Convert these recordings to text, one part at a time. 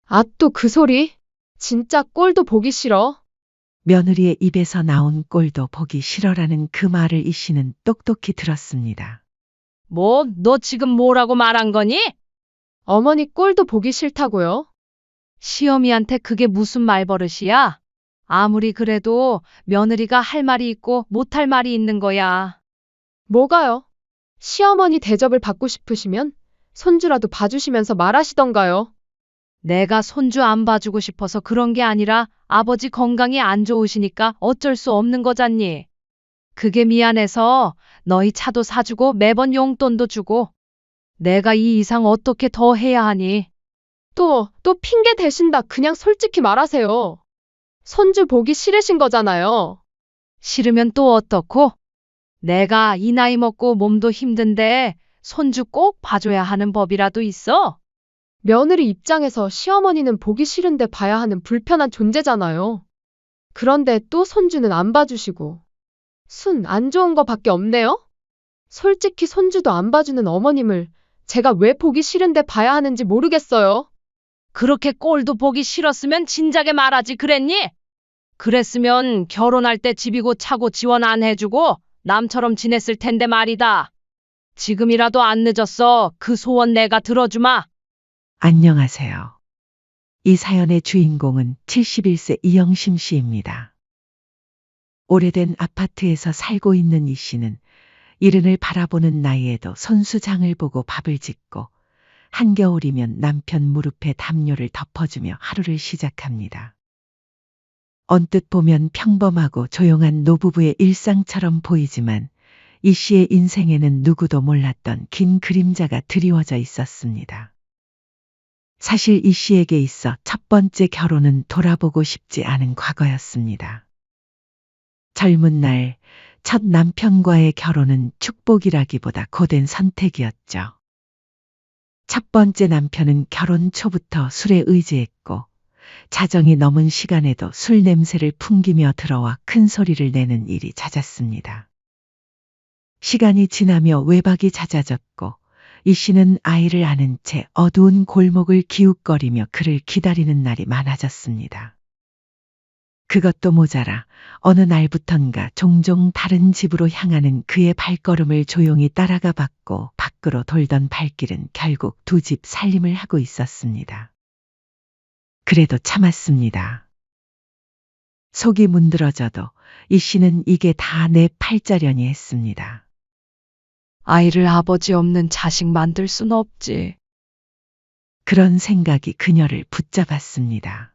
아, 또 그 소리? 진짜 꼴도 보기 싫어. 며느리의 입에서 나온 꼴도 보기 싫어라는 그 말을 이 씨는 똑똑히 들었습니다. 뭐, 너 지금 뭐라고 말한 거니? 어머니 꼴도 보기 싫다고요? 시어미한테 그게 무슨 말버릇이야? 아무리 그래도 며느리가 할 말이 있고 못할 말이 있는 거야. 뭐가요? 시어머니 대접을 받고 싶으시면 손주라도 봐주시면서 말하시던가요? 내가 손주 안 봐주고 싶어서 그런 게 아니라 아버지 건강이 안 좋으시니까 어쩔 수 없는 거잖니. 그게 미안해서 너희 차도 사주고 매번 용돈도 주고 내가 이 이상 어떻게 더 해야 하니? 또 핑계 대신다. 그냥 솔직히 말하세요. 손주 보기 싫으신 거잖아요. 싫으면 또 어떻고? 내가 이 나이 먹고 몸도 힘든데 손주 꼭 봐줘야 하는 법이라도 있어? 며느리 입장에서 시어머니는 보기 싫은데 봐야 하는 불편한 존재잖아요. 그런데 또 손주는 안 봐주시고. 순 안 좋은 거밖에 없네요? 솔직히 손주도 안 봐주는 어머님을 제가 왜 보기 싫은데 봐야 하는지 모르겠어요. 그렇게 꼴도 보기 싫었으면 진작에 말하지 그랬니? 그랬으면 결혼할 때 집이고 차고 지원 안 해주고 남처럼 지냈을 텐데 말이다. 지금이라도 안 늦었어. 그 소원 내가 들어주마. 안녕하세요. 이 사연의 주인공은 71세 이영심 씨입니다. 오래된 아파트에서 살고 있는 이 씨는 이른을 바라보는 나이에도 손수장을 보고 밥을 짓고 한겨울이면 남편 무릎에 담요를 덮어주며 하루를 시작합니다. 언뜻 보면 평범하고 조용한 노부부의 일상처럼 보이지만 이 씨의 인생에는 누구도 몰랐던 긴 그림자가 드리워져 있었습니다. 사실 이 씨에게 있어 첫 번째 결혼은 돌아보고 싶지 않은 과거였습니다. 젊은 날 첫 남편과의 결혼은 축복이라기보다 고된 선택이었죠. 첫 번째 남편은 결혼 초부터 술에 의지했고 자정이 넘은 시간에도 술 냄새를 풍기며 들어와 큰 소리를 내는 일이 잦았습니다. 시간이 지나며 외박이 잦아졌고 이 씨는 아이를 안은 채 어두운 골목을 기웃거리며 그를 기다리는 날이 많아졌습니다. 그것도 모자라 어느 날부턴가 종종 다른 집으로 향하는 그의 발걸음을 조용히 따라가 봤고 밖으로 돌던 발길은 결국 두 집 살림을 하고 있었습니다. 그래도 참았습니다. 속이 문드러져도 이 씨는 이게 다 내 팔자려니 했습니다. 아이를 아버지 없는 자식 만들 순 없지. 그런 생각이 그녀를 붙잡았습니다.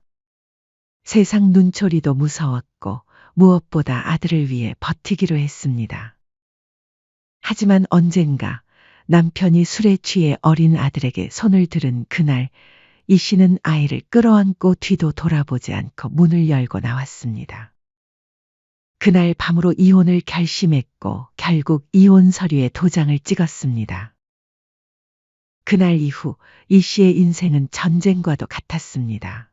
세상 눈초리도 무서웠고 무엇보다 아들을 위해 버티기로 했습니다. 하지만 언젠가 남편이 술에 취해 어린 아들에게 손을 들은 그날 이 씨는 아이를 끌어안고 뒤도 돌아보지 않고 문을 열고 나왔습니다. 그날 밤으로 이혼을 결심했고 결국 이혼 서류에 도장을 찍었습니다. 그날 이후 이 씨의 인생은 전쟁과도 같았습니다.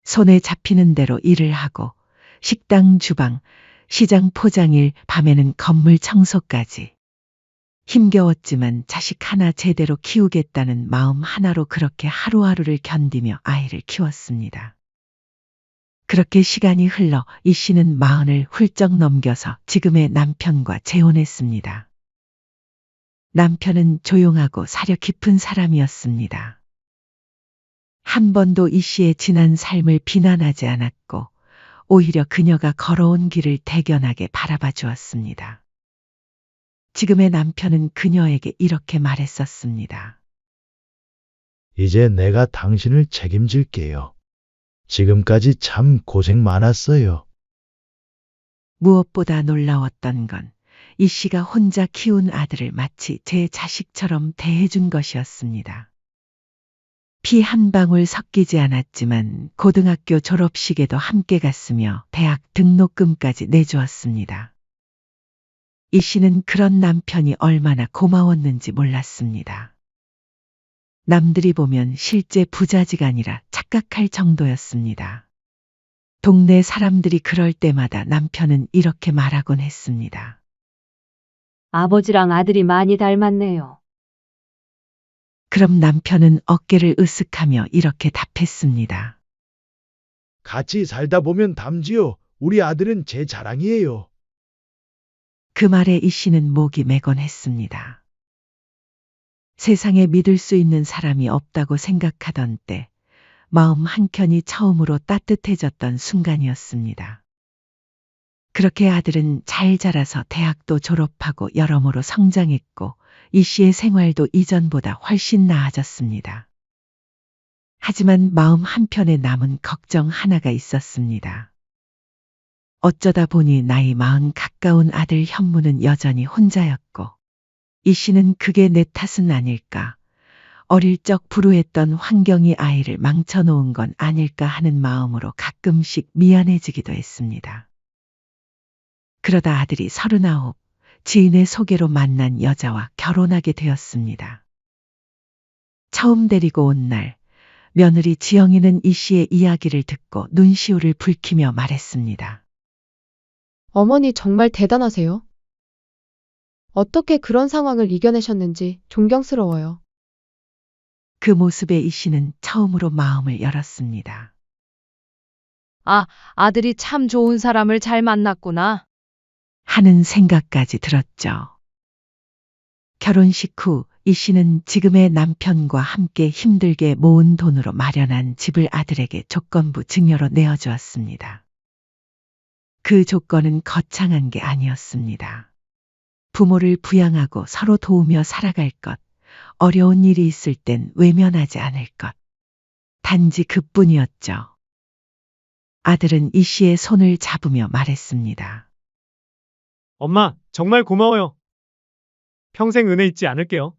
손에 잡히는 대로 일을 하고 식당 주방, 시장 포장일, 밤에는 건물 청소까지. 힘겨웠지만 자식 하나 제대로 키우겠다는 마음 하나로 그렇게 하루하루를 견디며 아이를 키웠습니다. 그렇게 시간이 흘러 이 씨는 40을 훌쩍 넘겨서 지금의 남편과 재혼했습니다. 남편은 조용하고 사려 깊은 사람이었습니다. 한 번도 이 씨의 지난 삶을 비난하지 않았고 오히려 그녀가 걸어온 길을 대견하게 바라봐 주었습니다. 지금의 남편은 그녀에게 이렇게 말했었습니다. 이제 내가 당신을 책임질게요. 지금까지 참 고생 많았어요. 무엇보다 놀라웠던 건 이 씨가 혼자 키운 아들을 마치 제 자식처럼 대해준 것이었습니다. 피 한 방울 섞이지 않았지만 고등학교 졸업식에도 함께 갔으며 대학 등록금까지 내주었습니다. 이 씨는 그런 남편이 얼마나 고마웠는지 몰랐습니다. 남들이 보면 실제 부자지간이라 착각할 정도였습니다. 동네 사람들이 그럴 때마다 남편은 이렇게 말하곤 했습니다. 아버지랑 아들이 많이 닮았네요. 그럼 남편은 어깨를 으쓱하며 이렇게 답했습니다. 같이 살다 보면 담지요. 우리 아들은 제 자랑이에요. 그 말에 이 씨는 목이 매곤했습니다. 세상에 믿을 수 있는 사람이 없다고 생각하던 때 마음 한켠이 처음으로 따뜻해졌던 순간이었습니다. 그렇게 아들은 잘 자라서 대학도 졸업하고 여러모로 성장했고 이 씨의 생활도 이전보다 훨씬 나아졌습니다. 하지만 마음 한편에 남은 걱정 하나가 있었습니다. 어쩌다 보니 나이 40 가까운 아들 현무는 여전히 혼자였고 이 씨는 그게 내 탓은 아닐까, 어릴 적 불우했던 환경이 아이를 망쳐놓은 건 아닐까 하는 마음으로 가끔씩 미안해지기도 했습니다. 그러다 아들이 39, 지인의 소개로 만난 여자와 결혼하게 되었습니다. 처음 데리고 온 날, 며느리 지영이는 이 씨의 이야기를 듣고 눈시울을 붉히며 말했습니다. 어머니 정말 대단하세요. 어떻게 그런 상황을 이겨내셨는지 존경스러워요. 그 모습에 이 씨는 처음으로 마음을 열었습니다. 아, 아들이 참 좋은 사람을 잘 만났구나. 하는 생각까지 들었죠. 결혼식 후 이 씨는 지금의 남편과 함께 힘들게 모은 돈으로 마련한 집을 아들에게 조건부 증여로 내어주었습니다. 그 조건은 거창한 게 아니었습니다. 부모를 부양하고 서로 도우며 살아갈 것, 어려운 일이 있을 땐 외면하지 않을 것. 단지 그뿐이었죠. 아들은 이 씨의 손을 잡으며 말했습니다. 엄마, 정말 고마워요. 평생 은혜 잊지 않을게요.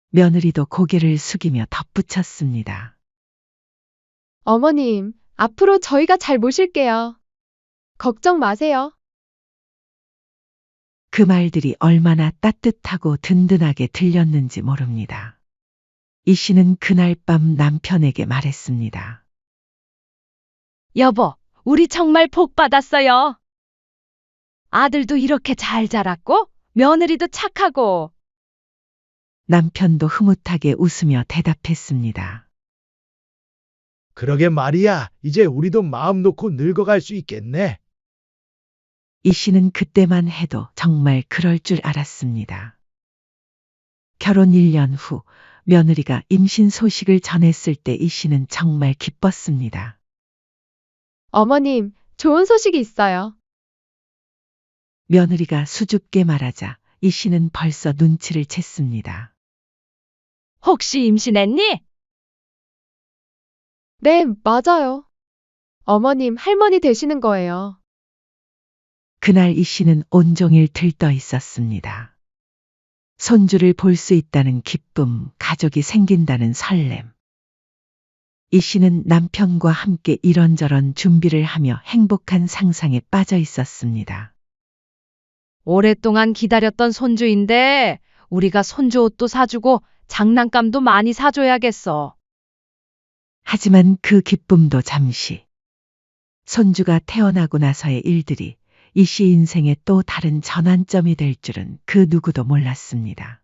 며느리도 고개를 숙이며 덧붙였습니다. 어머님, 앞으로 저희가 잘 모실게요. 걱정 마세요. 그 말들이 얼마나 따뜻하고 든든하게 들렸는지 모릅니다. 이 씨는 그날 밤 남편에게 말했습니다. 여보, 우리 정말 복 받았어요. 아들도 이렇게 잘 자랐고, 며느리도 착하고. 남편도 흐뭇하게 웃으며 대답했습니다. 그러게 말이야. 이제 우리도 마음 놓고 늙어갈 수 있겠네. 이 씨는 그때만 해도 정말 그럴 줄 알았습니다. 결혼 1년 후 며느리가 임신 소식을 전했을 때 이 씨는 정말 기뻤습니다. 어머님, 좋은 소식이 있어요. 며느리가 수줍게 말하자 이 씨는 벌써 눈치를 챘습니다. 혹시 임신했니? 네, 맞아요. 어머님, 할머니 되시는 거예요. 그날 이 씨는 온종일 들떠 있었습니다. 손주를 볼 수 있다는 기쁨, 가족이 생긴다는 설렘. 이 씨는 남편과 함께 이런저런 준비를 하며 행복한 상상에 빠져 있었습니다. 오랫동안 기다렸던 손주인데, 우리가 손주 옷도 사주고 장난감도 많이 사줘야겠어. 하지만 그 기쁨도 잠시. 손주가 태어나고 나서의 일들이 이 씨 인생의 또 다른 전환점이 될 줄은 그 누구도 몰랐습니다.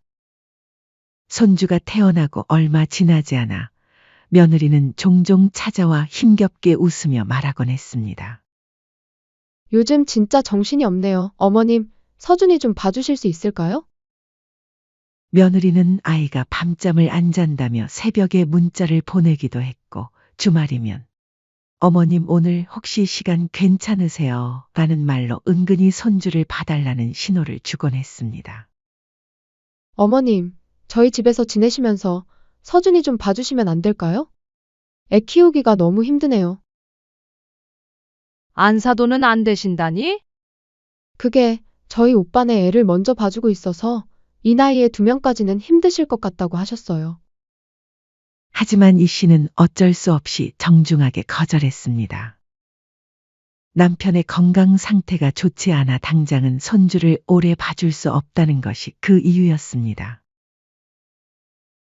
손주가 태어나고 얼마 지나지 않아 며느리는 종종 찾아와 힘겹게 웃으며 말하곤 했습니다. 요즘 진짜 정신이 없네요. 어머님, 서준이 좀 봐주실 수 있을까요? 며느리는 아이가 밤잠을 안 잔다며 새벽에 문자를 보내기도 했고 주말이면 어머님 오늘 혹시 시간 괜찮으세요? 라는 말로 은근히 손주를 봐달라는 신호를 주곤 했습니다. 어머님, 저희 집에서 지내시면서 서준이 좀 봐주시면 안 될까요? 애 키우기가 너무 힘드네요. 안사도는 안 되신다니? 그게 저희 오빠네 애를 먼저 봐주고 있어서 이 나이에 2명까지는 힘드실 것 같다고 하셨어요. 하지만 이 씨는 어쩔 수 없이 정중하게 거절했습니다. 남편의 건강 상태가 좋지 않아 당장은 손주를 오래 봐줄 수 없다는 것이 그 이유였습니다.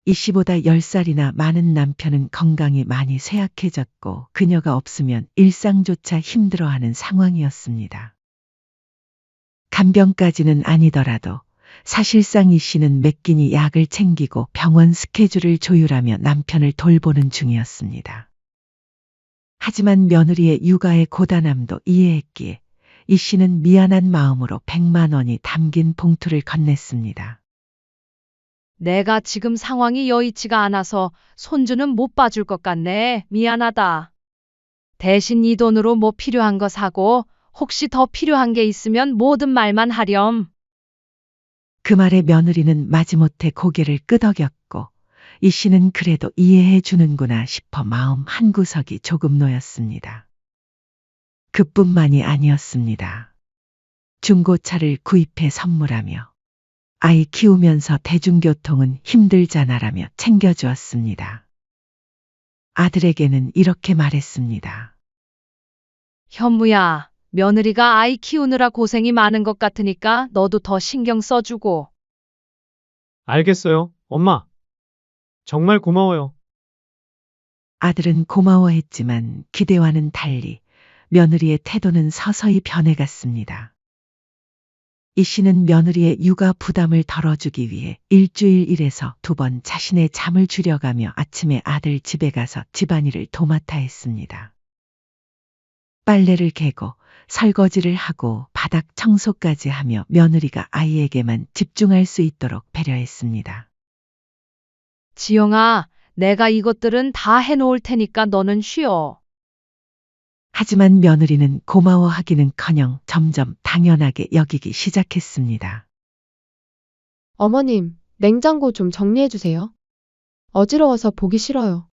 이 씨보다 10살이나 많은 남편은 건강이 많이 쇠약해졌고 그녀가 없으면 일상조차 힘들어하는 상황이었습니다. 간병까지는 아니더라도 사실상 이 씨는 매 끼니 약을 챙기고 병원 스케줄을 조율하며 남편을 돌보는 중이었습니다. 하지만 며느리의 육아의 고단함도 이해했기에 이 씨는 미안한 마음으로 100만 원이 담긴 봉투를 건넸습니다. 내가 지금 상황이 여의치가 않아서 손주는 못 봐줄 것 같네. 미안하다. 대신 이 돈으로 뭐 필요한 거 사고 혹시 더 필요한 게 있으면 모든 말만 하렴. 그 말에 며느리는 마지못해 고개를 끄덕였고 이 씨는 그래도 이해해 주는구나 싶어 마음 한구석이 조금 놓였습니다. 그뿐만이 아니었습니다. 중고차를 구입해 선물하며 아이 키우면서 대중교통은 힘들잖아라며 챙겨주었습니다. 아들에게는 이렇게 말했습니다. 현무야, 며느리가 아이 키우느라 고생이 많은 것 같으니까 너도 더 신경 써주고. 알겠어요, 엄마. 정말 고마워요. 아들은 고마워했지만 기대와는 달리 며느리의 태도는 서서히 변해갔습니다. 이 씨는 며느리의 육아 부담을 덜어주기 위해 일주일 1에서 2번 자신의 잠을 줄여가며 아침에 아들 집에 가서 집안일을 도맡아 했습니다. 빨래를 개고 설거지를 하고 바닥 청소까지 하며 며느리가 아이에게만 집중할 수 있도록 배려했습니다. 지영아, 내가 이것들은 다 해놓을 테니까 너는 쉬어. 하지만 며느리는 고마워하기는커녕 점점 당연하게 여기기 시작했습니다. 어머님, 냉장고 좀 정리해 주세요. 어지러워서 보기 싫어요.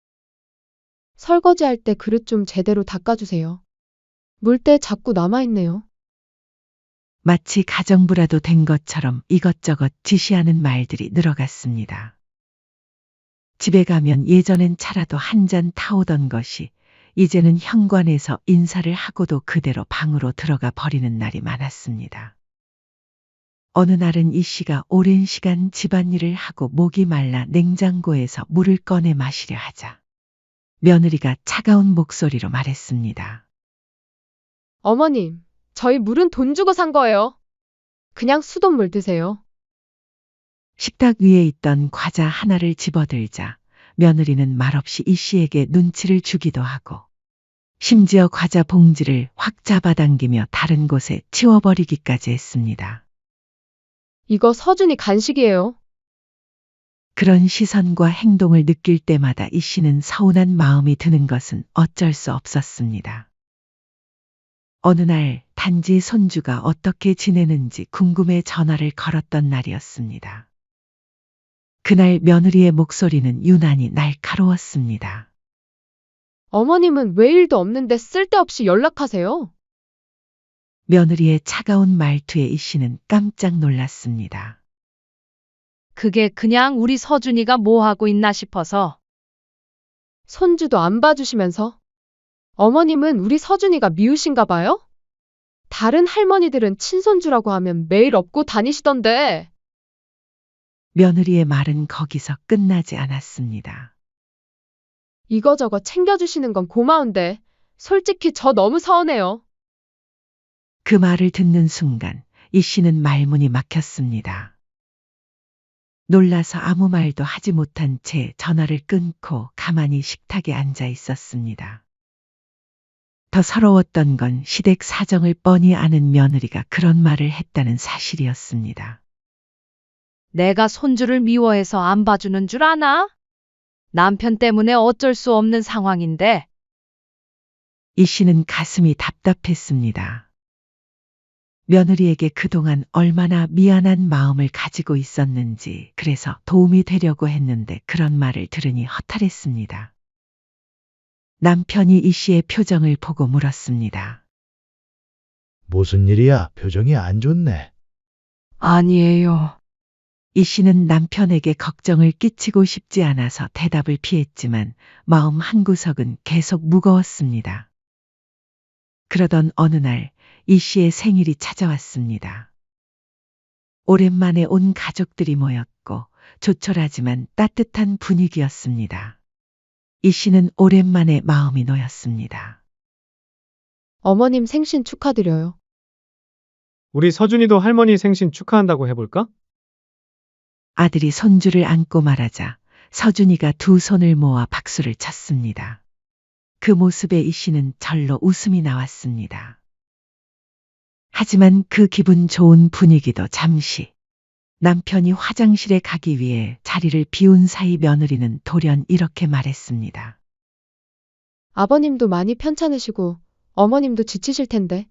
설거지할 때 그릇 좀 제대로 닦아주세요. 물때 자꾸 남아있네요. 마치 가정부라도 된 것처럼 이것저것 지시하는 말들이 늘어갔습니다. 집에 가면 예전엔 차라도 한 잔 타오던 것이 이제는 현관에서 인사를 하고도 그대로 방으로 들어가 버리는 날이 많았습니다. 어느 날은 이 씨가 오랜 시간 집안일을 하고 목이 말라 냉장고에서 물을 꺼내 마시려 하자 며느리가 차가운 목소리로 말했습니다. 어머님, 저희 물은 돈 주고 산 거예요. 그냥 수돗물 드세요. 식탁 위에 있던 과자 하나를 집어들자 며느리는 말없이 이 씨에게 눈치를 주기도 하고 심지어 과자 봉지를 확 잡아당기며 다른 곳에 치워버리기까지 했습니다. 이거 서준이 간식이에요. 그런 시선과 행동을 느낄 때마다 이 씨는 서운한 마음이 드는 것은 어쩔 수 없었습니다. 어느 날 단지 손주가 어떻게 지내는지 궁금해 전화를 걸었던 날이었습니다. 그날 며느리의 목소리는 유난히 날카로웠습니다. 어머님은 왜 일도 없는데 쓸데없이 연락하세요? 며느리의 차가운 말투에 이 씨는 깜짝 놀랐습니다. 그게 그냥 우리 서준이가 뭐 하고 있나 싶어서. 손주도 안 봐주시면서. 어머님은 우리 서준이가 미우신가 봐요? 다른 할머니들은 친손주라고 하면 매일 업고 다니시던데. 며느리의 말은 거기서 끝나지 않았습니다. 이거저거 챙겨주시는 건 고마운데 솔직히 저 너무 서운해요. 그 말을 듣는 순간 이 씨는 말문이 막혔습니다. 놀라서 아무 말도 하지 못한 채 전화를 끊고 가만히 식탁에 앉아 있었습니다. 더 서러웠던 건 시댁 사정을 뻔히 아는 며느리가 그런 말을 했다는 사실이었습니다. 내가 손주를 미워해서 안 봐주는 줄 아나? 남편 때문에 어쩔 수 없는 상황인데. 이 씨는 가슴이 답답했습니다. 며느리에게 그동안 얼마나 미안한 마음을 가지고 있었는지 그래서 도움이 되려고 했는데 그런 말을 들으니 허탈했습니다. 남편이 이 씨의 표정을 보고 물었습니다. 무슨 일이야? 표정이 안 좋네. 아니에요. 이 씨는 남편에게 걱정을 끼치고 싶지 않아서 대답을 피했지만 마음 한구석은 계속 무거웠습니다. 그러던 어느 날 이 씨의 생일이 찾아왔습니다. 오랜만에 온 가족들이 모였고 조촐하지만 따뜻한 분위기였습니다. 이 씨는 오랜만에 마음이 놓였습니다. 어머님 생신 축하드려요. 우리 서준이도 할머니 생신 축하한다고 해볼까? 아들이 손주를 안고 말하자 서준이가 두 손을 모아 박수를 쳤습니다. 그 모습에 이 씨는 절로 웃음이 나왔습니다. 하지만 그 기분 좋은 분위기도 잠시. 남편이 화장실에 가기 위해 자리를 비운 사이 며느리는 돌연 이렇게 말했습니다. 아버님도 많이 편찮으시고 어머님도 지치실 텐데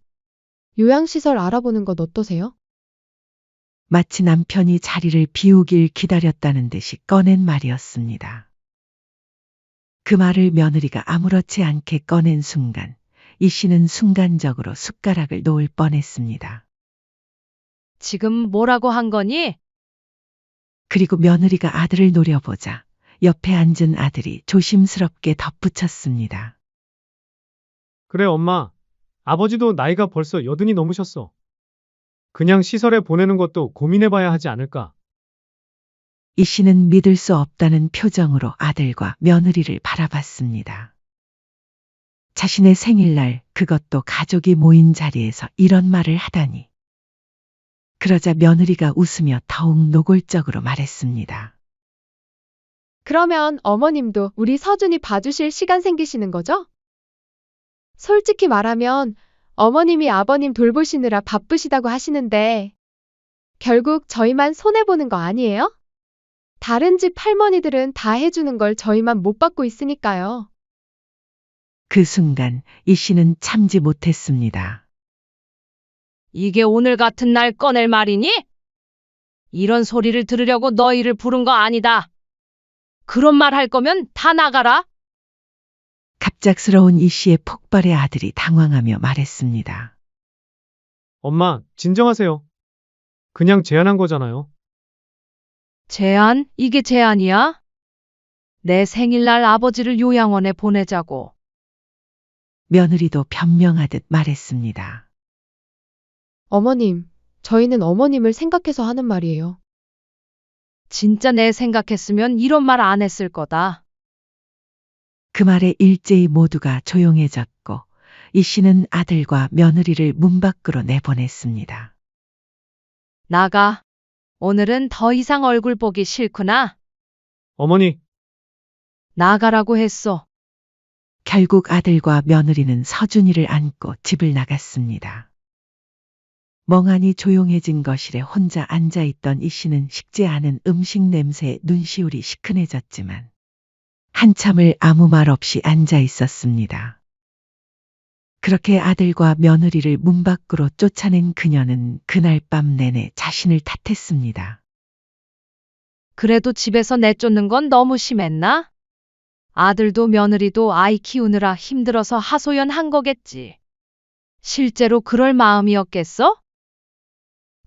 요양시설 알아보는 건 어떠세요? 마치 남편이 자리를 비우길 기다렸다는 듯이 꺼낸 말이었습니다. 그 말을 며느리가 아무렇지 않게 꺼낸 순간, 이 씨는 순간적으로 숟가락을 놓을 뻔했습니다. 지금 뭐라고 한 거니? 그리고 며느리가 아들을 노려보자 옆에 앉은 아들이 조심스럽게 덧붙였습니다. 그래, 엄마. 아버지도 나이가 벌써 80이 넘으셨어. 그냥 시설에 보내는 것도 고민해봐야 하지 않을까? 이 씨는 믿을 수 없다는 표정으로 아들과 며느리를 바라봤습니다. 자신의 생일날 그것도 가족이 모인 자리에서 이런 말을 하다니. 그러자 며느리가 웃으며 더욱 노골적으로 말했습니다. 그러면 어머님도 우리 서준이 봐주실 시간 생기시는 거죠? 솔직히 말하면 어머님이 아버님 돌보시느라 바쁘시다고 하시는데 결국 저희만 손해보는 거 아니에요? 다른 집 할머니들은 다 해주는 걸 저희만 못 받고 있으니까요. 그 순간 이 씨는 참지 못했습니다. 이게 오늘 같은 날 꺼낼 말이니? 이런 소리를 들으려고 너희를 부른 거 아니다. 그런 말 할 거면 다 나가라. 갑작스러운 이 씨의 폭발에 아들이 당황하며 말했습니다. 엄마, 진정하세요. 그냥 제안한 거잖아요. 제안? 이게 제안이야? 내 생일날 아버지를 요양원에 보내자고. 며느리도 변명하듯 말했습니다. 어머님, 저희는 어머님을 생각해서 하는 말이에요. 진짜 내 생각했으면 이런 말 안 했을 거다. 그 말에 일제히 모두가 조용해졌고 이 씨는 아들과 며느리를 문 밖으로 내보냈습니다. 나가. 오늘은 더 이상 얼굴 보기 싫구나. 어머니, 나가라고 했어. 결국 아들과 며느리는 서준이를 안고 집을 나갔습니다. 멍하니 조용해진 거실에 혼자 앉아있던 이 씨는 식지 않은 음식 냄새에 눈시울이 시큰해졌지만 한참을 아무 말 없이 앉아 있었습니다. 그렇게 아들과 며느리를 문 밖으로 쫓아낸 그녀는 그날 밤 내내 자신을 탓했습니다. 그래도 집에서 내쫓는 건 너무 심했나? 아들도 며느리도 아이 키우느라 힘들어서 하소연한 거겠지. 실제로 그럴 마음이었겠어?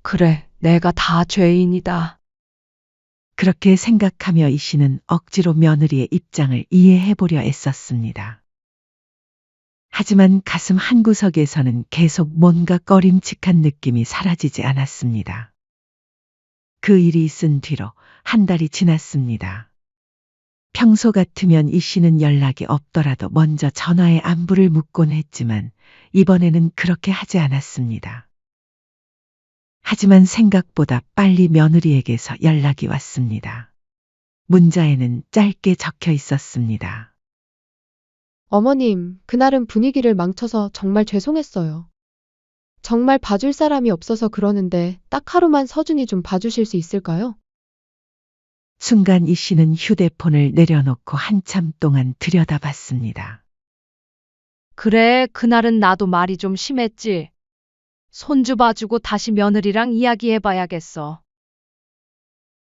그래, 내가 다 죄인이다. 그렇게 생각하며 이 씨는 억지로 며느리의 입장을 이해해보려 애썼습니다. 하지만 가슴 한구석에서는 계속 뭔가 꺼림칙한 느낌이 사라지지 않았습니다. 그 일이 있은 뒤로 한 달이 지났습니다. 평소 같으면 이 씨는 연락이 없더라도 먼저 전화에 안부를 묻곤 했지만 이번에는 그렇게 하지 않았습니다. 하지만 생각보다 빨리 며느리에게서 연락이 왔습니다. 문자에는 짧게 적혀 있었습니다. 어머님, 그날은 분위기를 망쳐서 정말 죄송했어요. 정말 봐줄 사람이 없어서 그러는데 딱 하루만 서준이 좀 봐주실 수 있을까요? 순간 이 씨는 휴대폰을 내려놓고 한참 동안 들여다봤습니다. 그래, 그날은 나도 말이 좀 심했지. 손주 봐주고 다시 며느리랑 이야기해봐야겠어.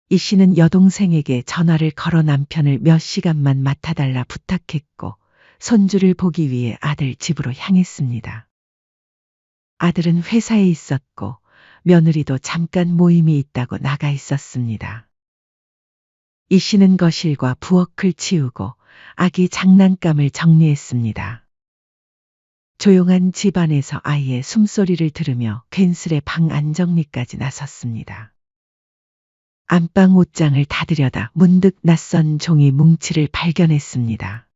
이 씨는 여동생에게 전화를 걸어 남편을 몇 시간만 맡아달라 부탁했고 손주를 보기 위해 아들 집으로 향했습니다. 아들은 회사에 있었고 며느리도 잠깐 모임이 있다고 나가 있었습니다. 이 씨는 거실과 부엌을 치우고 아기 장난감을 정리했습니다. 조용한 집안에서 아이의 숨소리를 들으며 괜스레 방 안정리까지 나섰습니다. 안방 옷장을 닫으려다 문득 낯선 종이 뭉치를 발견했습니다.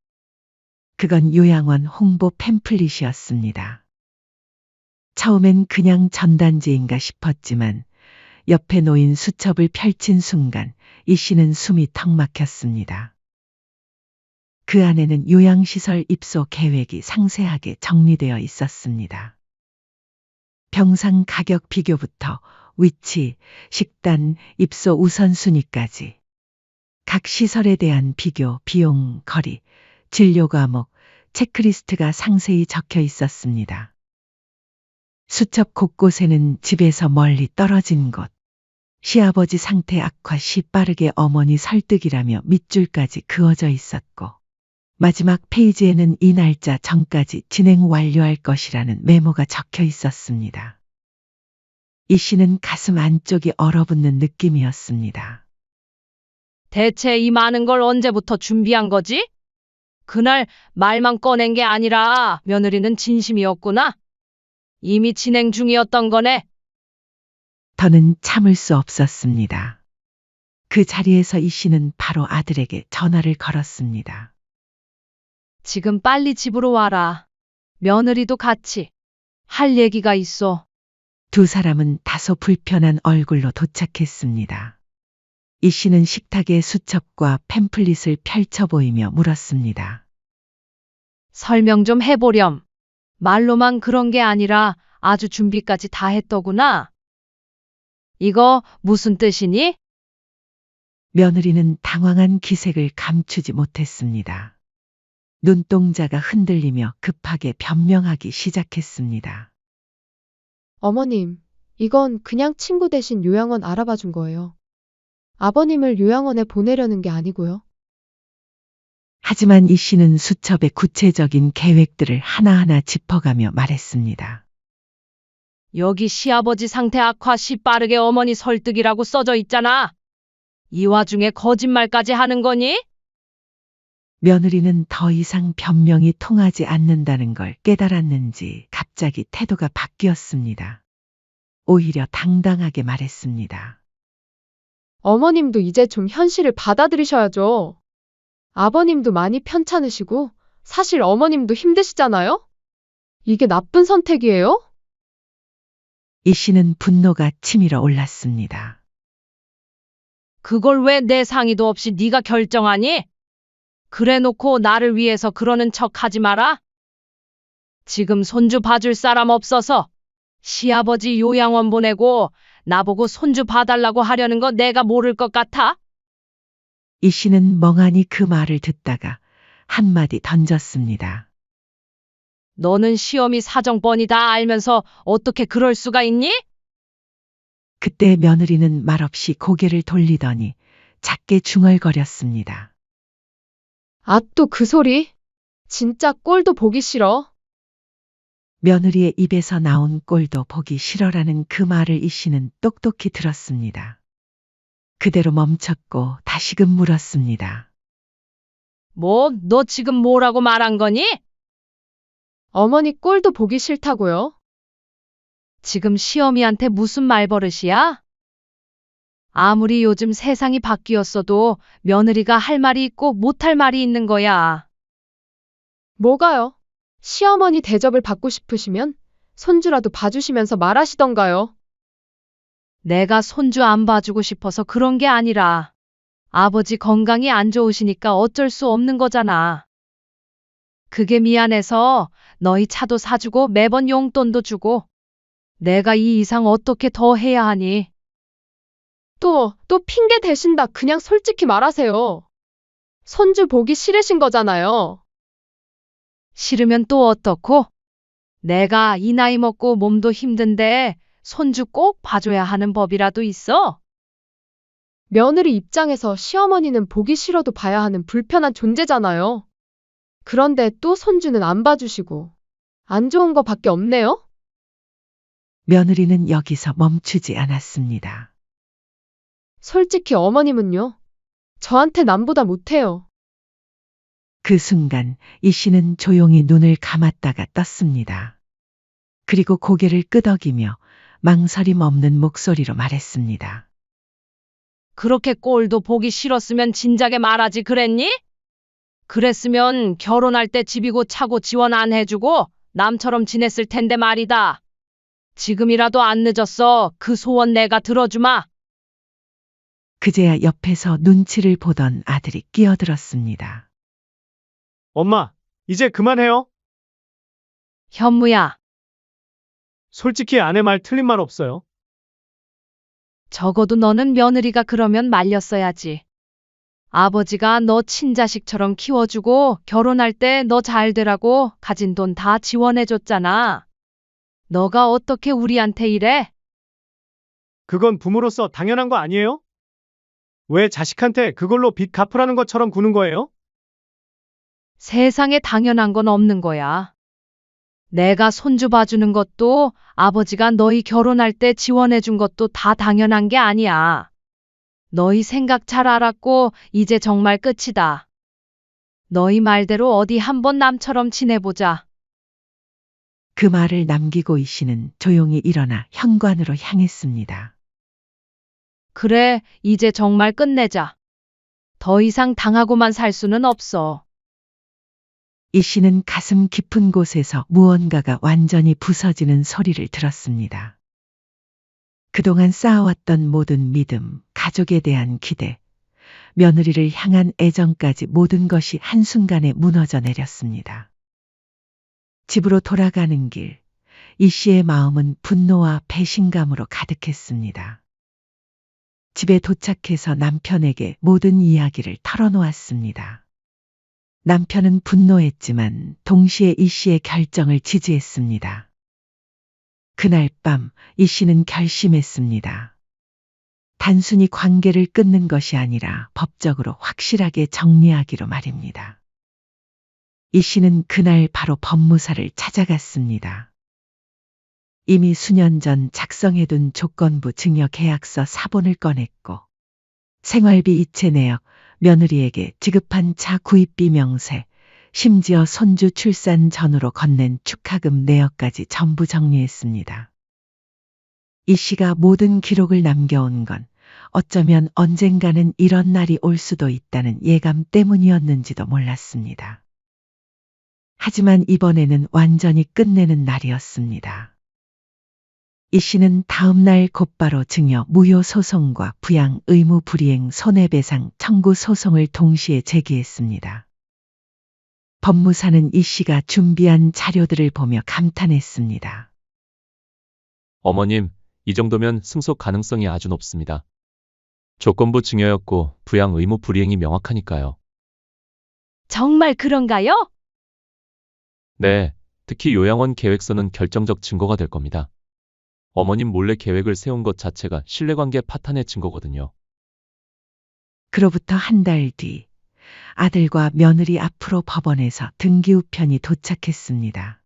그건 요양원 홍보 팸플릿이었습니다. 처음엔 그냥 전단지인가 싶었지만 옆에 놓인 수첩을 펼친 순간 이 씨는 숨이 턱 막혔습니다. 그 안에는 요양시설 입소 계획이 상세하게 정리되어 있었습니다. 병상 가격 비교부터 위치, 식단, 입소 우선순위까지 각 시설에 대한 비교, 비용, 거리, 진료 과목, 체크리스트가 상세히 적혀 있었습니다. 수첩 곳곳에는 집에서 멀리 떨어진 곳, 시아버지 상태 악화 시 빠르게 어머니 설득이라며 밑줄까지 그어져 있었고, 마지막 페이지에는 이 날짜 전까지 진행 완료할 것이라는 메모가 적혀 있었습니다. 이 씨는 가슴 안쪽이 얼어붙는 느낌이었습니다. 대체 이 많은 걸 언제부터 준비한 거지? 그날 말만 꺼낸 게 아니라 며느리는 진심이었구나. 이미 진행 중이었던 거네. 더는 참을 수 없었습니다. 그 자리에서 이 씨는 바로 아들에게 전화를 걸었습니다. 지금 빨리 집으로 와라. 며느리도 같이 할 얘기가 있어. 두 사람은 다소 불편한 얼굴로 도착했습니다. 이 씨는 식탁에 수첩과 팸플릿을 펼쳐 보이며 물었습니다. 설명 좀 해보렴. 말로만 그런 게 아니라 아주 준비까지 다 했더구나. 이거 무슨 뜻이니? 며느리는 당황한 기색을 감추지 못했습니다. 눈동자가 흔들리며 급하게 변명하기 시작했습니다. 어머님, 이건 그냥 친구 대신 요양원 알아봐 준 거예요. 아버님을 요양원에 보내려는 게 아니고요. 하지만 이 씨는 수첩의 구체적인 계획들을 하나하나 짚어가며 말했습니다. 여기 시아버지 상태 악화 시 빠르게 어머니 설득이라고 써져 있잖아. 이 와중에 거짓말까지 하는 거니? 며느리는 더 이상 변명이 통하지 않는다는 걸 깨달았는지 갑자기 태도가 바뀌었습니다. 오히려 당당하게 말했습니다. 어머님도 이제 좀 현실을 받아들이셔야죠. 아버님도 많이 편찮으시고, 사실 어머님도 힘드시잖아요? 이게 나쁜 선택이에요? 이 씨는 분노가 치밀어 올랐습니다. 그걸 왜 내 상의도 없이 네가 결정하니? 그래 놓고 나를 위해서 그러는 척 하지 마라. 지금 손주 봐줄 사람 없어서 시아버지 요양원 보내고 나보고 손주 봐달라고 하려는 거 내가 모를 것 같아? 이 씨는 멍하니 그 말을 듣다가 한마디 던졌습니다. 너는 시어미 사정 뻔히 다 알면서 어떻게 그럴 수가 있니? 그때 며느리는 말없이 고개를 돌리더니 작게 중얼거렸습니다. 아, 또 그 소리? 진짜 꼴도 보기 싫어. 며느리의 입에서 나온 꼴도 보기 싫어라는 그 말을 이 씨는 똑똑히 들었습니다. 그대로 멈췄고 다시금 물었습니다. 뭐, 너 지금 뭐라고 말한 거니? 어머니 꼴도 보기 싫다고요? 지금 시어미한테 무슨 말버릇이야? 아무리 요즘 세상이 바뀌었어도 며느리가 할 말이 있고 못할 말이 있는 거야. 뭐가요? 시어머니 대접을 받고 싶으시면 손주라도 봐주시면서 말하시던가요? 내가 손주 안 봐주고 싶어서 그런 게 아니라 아버지 건강이 안 좋으시니까 어쩔 수 없는 거잖아. 그게 미안해서 너희 차도 사주고 매번 용돈도 주고 내가 이 이상 어떻게 더 해야 하니? 또 핑계 대신다. 그냥 솔직히 말하세요. 손주 보기 싫으신 거잖아요. 싫으면 또 어떻고? 내가 이 나이 먹고 몸도 힘든데 손주 꼭 봐줘야 하는 법이라도 있어? 며느리 입장에서 시어머니는 보기 싫어도 봐야 하는 불편한 존재잖아요. 그런데 또 손주는 안 봐주시고 안 좋은 거 밖에 없네요? 며느리는 여기서 멈추지 않았습니다. 솔직히 어머님은요? 저한테 남보다 못해요. 그 순간 이 씨는 조용히 눈을 감았다가 떴습니다. 그리고 고개를 끄덕이며 망설임 없는 목소리로 말했습니다. 그렇게 꼴도 보기 싫었으면 진작에 말하지 그랬니? 그랬으면 결혼할 때 집이고 차고 지원 안 해주고 남처럼 지냈을 텐데 말이다. 지금이라도 안 늦었어. 그 소원 내가 들어주마. 그제야 옆에서 눈치를 보던 아들이 끼어들었습니다. 엄마, 이제 그만해요. 현무야, 솔직히 아내 말 틀린 말 없어요. 적어도 너는 며느리가 그러면 말렸어야지. 아버지가 너 친자식처럼 키워주고 결혼할 때 너 잘 되라고 가진 돈 다 지원해줬잖아. 너가 어떻게 우리한테 이래? 그건 부모로서 당연한 거 아니에요? 왜 자식한테 그걸로 빚 갚으라는 것처럼 구는 거예요? 세상에 당연한 건 없는 거야. 내가 손주 봐주는 것도 아버지가 너희 결혼할 때 지원해준 것도 다 당연한 게 아니야. 너희 생각 잘 알았고 이제 정말 끝이다. 너희 말대로 어디 한번 남처럼 지내보자. 그 말을 남기고 이 씨는 조용히 일어나 현관으로 향했습니다. 그래, 이제 정말 끝내자. 더 이상 당하고만 살 수는 없어. 이 씨는 가슴 깊은 곳에서 무언가가 완전히 부서지는 소리를 들었습니다. 그동안 쌓아왔던 모든 믿음, 가족에 대한 기대, 며느리를 향한 애정까지 모든 것이 한순간에 무너져 내렸습니다. 집으로 돌아가는 길, 이 씨의 마음은 분노와 배신감으로 가득했습니다. 집에 도착해서 남편에게 모든 이야기를 털어놓았습니다. 남편은 분노했지만 동시에 이 씨의 결정을 지지했습니다. 그날 밤 이 씨는 결심했습니다. 단순히 관계를 끊는 것이 아니라 법적으로 확실하게 정리하기로 말입니다. 이 씨는 그날 바로 법무사를 찾아갔습니다. 이미 수년 전 작성해둔 조건부 증여 계약서 사본을 꺼냈고 생활비 이체 내역, 며느리에게 지급한 차 구입비 명세, 심지어 손주 출산 전후로 건넨 축하금 내역까지 전부 정리했습니다. 이 씨가 모든 기록을 남겨온 건 어쩌면 언젠가는 이런 날이 올 수도 있다는 예감 때문이었는지도 몰랐습니다. 하지만 이번에는 완전히 끝내는 날이었습니다. 이 씨는 다음 날 곧바로 증여 무효 소송과 부양 의무 불이행 손해배상 청구 소송을 동시에 제기했습니다. 법무사는 이 씨가 준비한 자료들을 보며 감탄했습니다. 어머님, 이 정도면 승소 가능성이 아주 높습니다. 조건부 증여였고 부양 의무 불이행이 명확하니까요. 정말 그런가요? 네, 특히 요양원 계획서는 결정적 증거가 될 겁니다. 어머님 몰래 계획을 세운 것 자체가 신뢰관계 파탄의 증거거든요. 그로부터 한 달 뒤 아들과 며느리 앞으로 법원에서 등기우편이 도착했습니다.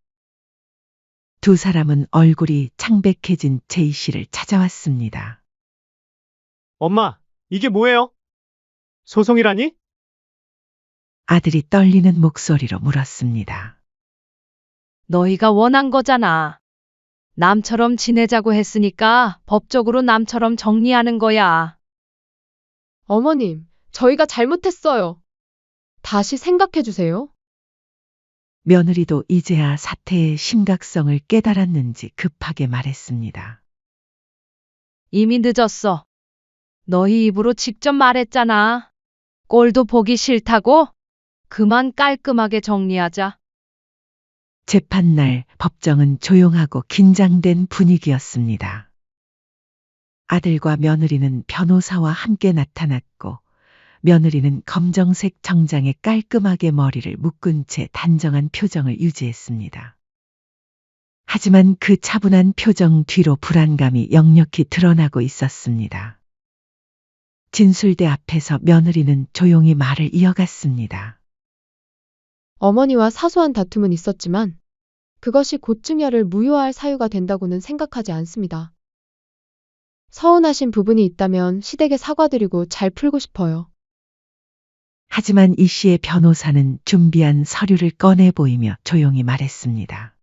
두 사람은 얼굴이 창백해진 제이 씨를 찾아왔습니다. 엄마, 이게 뭐예요? 소송이라니? 아들이 떨리는 목소리로 물었습니다. 너희가 원한 거잖아. 남처럼 지내자고 했으니까 법적으로 남처럼 정리하는 거야. 어머님, 저희가 잘못했어요. 다시 생각해 주세요. 며느리도 이제야 사태의 심각성을 깨달았는지 급하게 말했습니다. 이미 늦었어. 너희 입으로 직접 말했잖아. 꼴도 보기 싫다고? 그만 깔끔하게 정리하자. 재판날 법정은 조용하고 긴장된 분위기였습니다. 아들과 며느리는 변호사와 함께 나타났고 며느리는 검정색 정장에 깔끔하게 머리를 묶은 채 단정한 표정을 유지했습니다. 하지만 그 차분한 표정 뒤로 불안감이 역력히 드러나고 있었습니다. 진술대 앞에서 며느리는 조용히 말을 이어갔습니다. 어머니와 사소한 다툼은 있었지만 그것이 곧 증여를 무효할 사유가 된다고는 생각하지 않습니다. 서운하신 부분이 있다면 시댁에 사과드리고 잘 풀고 싶어요. 하지만 이 씨의 변호사는 준비한 서류를 꺼내 보이며 조용히 말했습니다.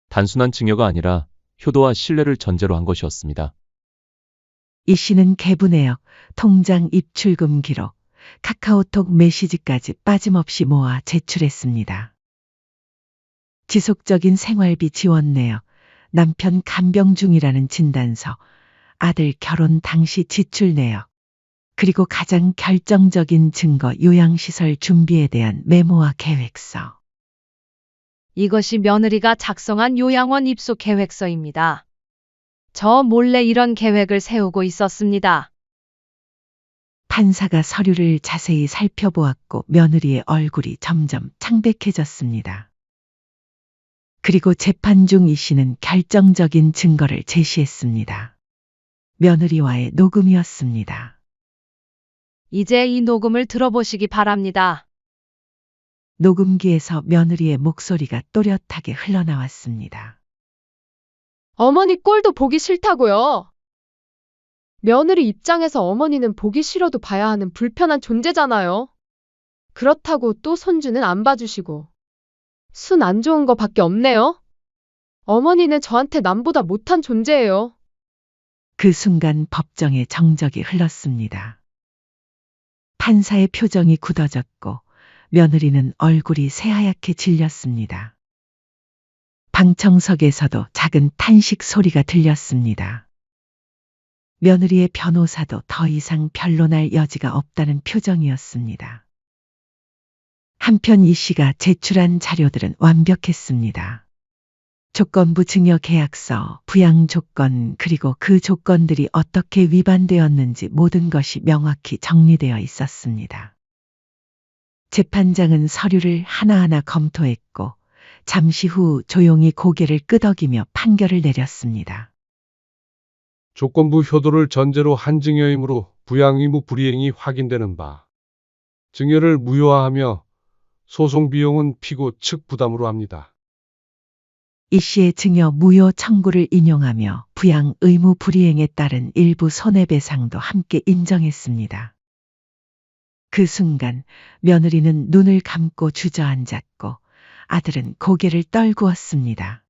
단순한 증여가 아니라 효도와 신뢰를 전제로 한 것이었습니다. 이 씨는 계부내역, 통장 입출금 기록, 카카오톡 메시지까지 빠짐없이 모아 제출했습니다. 지속적인 생활비 지원 내역, 남편 간병 중이라는 진단서, 아들 결혼 당시 지출 내역, 그리고 가장 결정적인 증거 요양시설 준비에 대한 메모와 계획서. 이것이 며느리가 작성한 요양원 입소 계획서입니다. 저 몰래 이런 계획을 세우고 있었습니다. 판사가 서류를 자세히 살펴보았고 며느리의 얼굴이 점점 창백해졌습니다. 그리고 재판 중 이 씨는 결정적인 증거를 제시했습니다. 며느리와의 녹음이었습니다. 이제 이 녹음을 들어보시기 바랍니다. 녹음기에서 며느리의 목소리가 또렷하게 흘러나왔습니다. 어머니 꼴도 보기 싫다고요. 며느리 입장에서 어머니는 보기 싫어도 봐야 하는 불편한 존재잖아요. 그렇다고 또 손주는 안 봐주시고. 순 안 좋은 거 밖에 없네요. 어머니는 저한테 남보다 못한 존재예요. 그 순간 법정에 정적이 흘렀습니다. 판사의 표정이 굳어졌고 며느리는 얼굴이 새하얗게 질렸습니다. 방청석에서도 작은 탄식 소리가 들렸습니다. 며느리의 변호사도 더 이상 변론할 여지가 없다는 표정이었습니다. 한편 이 씨가 제출한 자료들은 완벽했습니다. 조건부 증여 계약서, 부양 조건, 그리고 그 조건들이 어떻게 위반되었는지 모든 것이 명확히 정리되어 있었습니다. 재판장은 서류를 하나하나 검토했고 잠시 후 조용히 고개를 끄덕이며 판결을 내렸습니다. 조건부 효도를 전제로 한 증여이므로 부양 의무 불이행이 확인되는 바. 증여를 무효화하며 소송 비용은 피고 측 부담으로 합니다. 이 씨의 증여 무효 청구를 인용하며 부양 의무 불이행에 따른 일부 손해배상도 함께 인정했습니다. 그 순간 며느리는 눈을 감고 주저앉았고 아들은 고개를 떨구었습니다.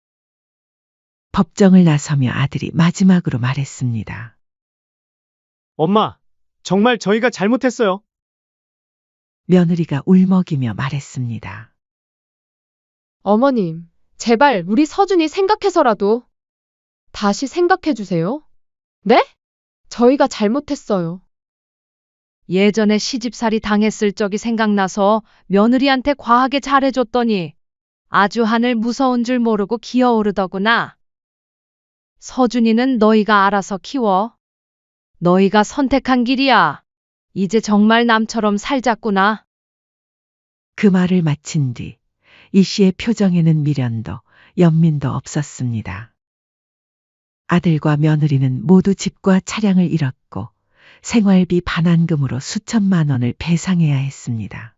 법정을 나서며 아들이 마지막으로 말했습니다. 엄마, 정말 저희가 잘못했어요. 며느리가 울먹이며 말했습니다. 어머님, 제발 우리 서준이 생각해서라도 다시 생각해 주세요. 네? 저희가 잘못했어요. 예전에 시집살이 당했을 적이 생각나서 며느리한테 과하게 잘해줬더니 아주 하늘 무서운 줄 모르고 기어오르더구나. 서준이는 너희가 알아서 키워. 너희가 선택한 길이야. 이제 정말 남처럼 살자꾸나. 그 말을 마친 뒤 이 씨의 표정에는 미련도 연민도 없었습니다. 아들과 며느리는 모두 집과 차량을 잃었고 생활비 반환금으로 수천만 원을 배상해야 했습니다.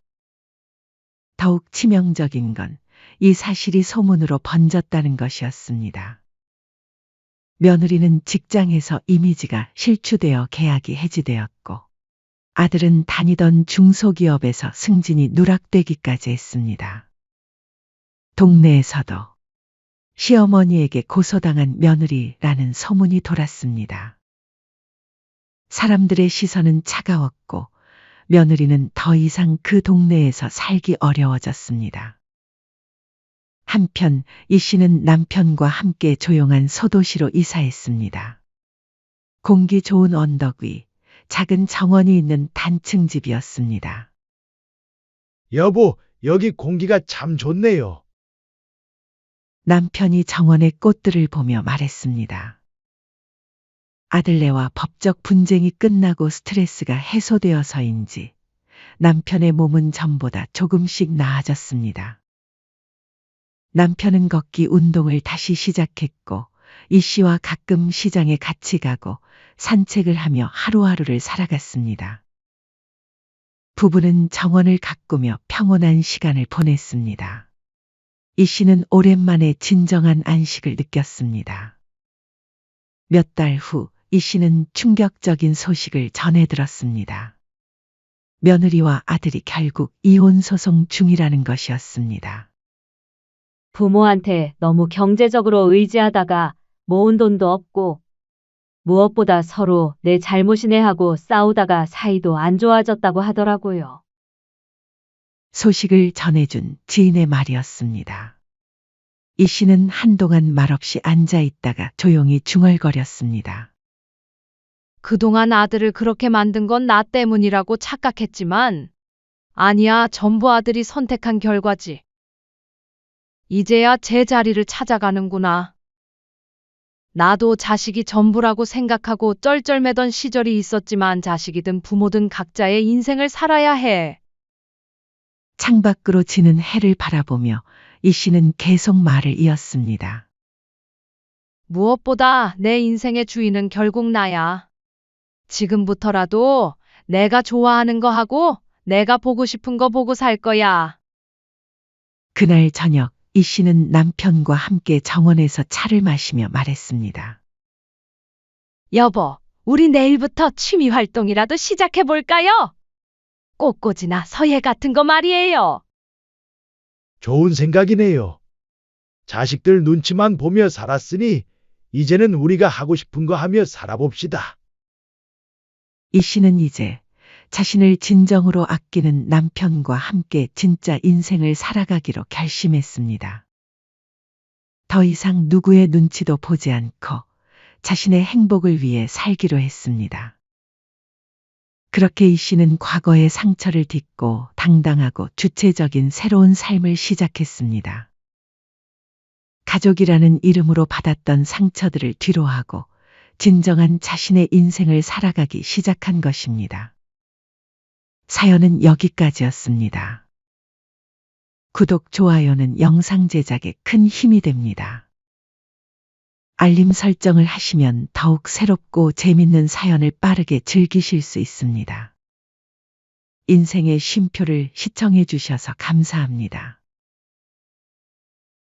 더욱 치명적인 건 이 사실이 소문으로 번졌다는 것이었습니다. 며느리는 직장에서 이미지가 실추되어 계약이 해지되었고 아들은 다니던 중소기업에서 승진이 누락되기까지 했습니다. 동네에서도 시어머니에게 고소당한 며느리라는 소문이 돌았습니다. 사람들의 시선은 차가웠고 며느리는 더 이상 그 동네에서 살기 어려워졌습니다. 한편 이 씨는 남편과 함께 조용한 소도시로 이사했습니다. 공기 좋은 언덕 위 작은 정원이 있는 단층 집이었습니다. 여보, 여기 공기가 참 좋네요. 남편이 정원의 꽃들을 보며 말했습니다. 아들네와 법적 분쟁이 끝나고 스트레스가 해소되어서인지 남편의 몸은 전보다 조금씩 나아졌습니다. 남편은 걷기 운동을 다시 시작했고 이 씨와 가끔 시장에 같이 가고 산책을 하며 하루하루를 살아갔습니다. 부부는 정원을 가꾸며 평온한 시간을 보냈습니다. 이 씨는 오랜만에 진정한 안식을 느꼈습니다. 몇 달 후 이 씨는 충격적인 소식을 전해 들었습니다. 며느리와 아들이 결국 이혼 소송 중이라는 것이었습니다. 부모한테 너무 경제적으로 의지하다가 모은 돈도 없고 무엇보다 서로 내 잘못이네 하고 싸우다가 사이도 안 좋아졌다고 하더라고요. 소식을 전해준 지인의 말이었습니다. 이 씨는 한동안 말없이 앉아 있다가 조용히 중얼거렸습니다. 그동안 아들을 그렇게 만든 건 나 때문이라고 착각했지만, 아니야, 전부 아들이 선택한 결과지. 이제야 제 자리를 찾아가는구나. 나도 자식이 전부라고 생각하고 쩔쩔매던 시절이 있었지만 자식이든 부모든 각자의 인생을 살아야 해. 창밖으로 지는 해를 바라보며 이 씨는 계속 말을 이었습니다. 무엇보다 내 인생의 주인은 결국 나야. 지금부터라도 내가 좋아하는 거 하고 내가 보고 싶은 거 보고 살 거야. 그날 저녁 이 씨는 남편과 함께 정원에서 차를 마시며 말했습니다. 여보, 우리 내일부터 취미 활동이라도 시작해 볼까요? 꽃꽂이나 서예 같은 거 말이에요. 좋은 생각이네요. 자식들 눈치만 보며 살았으니 이제는 우리가 하고 싶은 거 하며 살아봅시다. 이 씨는 이제 자신을 진정으로 아끼는 남편과 함께 진짜 인생을 살아가기로 결심했습니다. 더 이상 누구의 눈치도 보지 않고 자신의 행복을 위해 살기로 했습니다. 그렇게 이 씨는 과거의 상처를 딛고 당당하고 주체적인 새로운 삶을 시작했습니다. 가족이라는 이름으로 받았던 상처들을 뒤로하고 진정한 자신의 인생을 살아가기 시작한 것입니다. 사연은 여기까지였습니다. 구독, 좋아요는 영상 제작에 큰 힘이 됩니다. 알림 설정을 하시면 더욱 새롭고 재밌는 사연을 빠르게 즐기실 수 있습니다. 인생의 쉼표를 시청해 주셔서 감사합니다.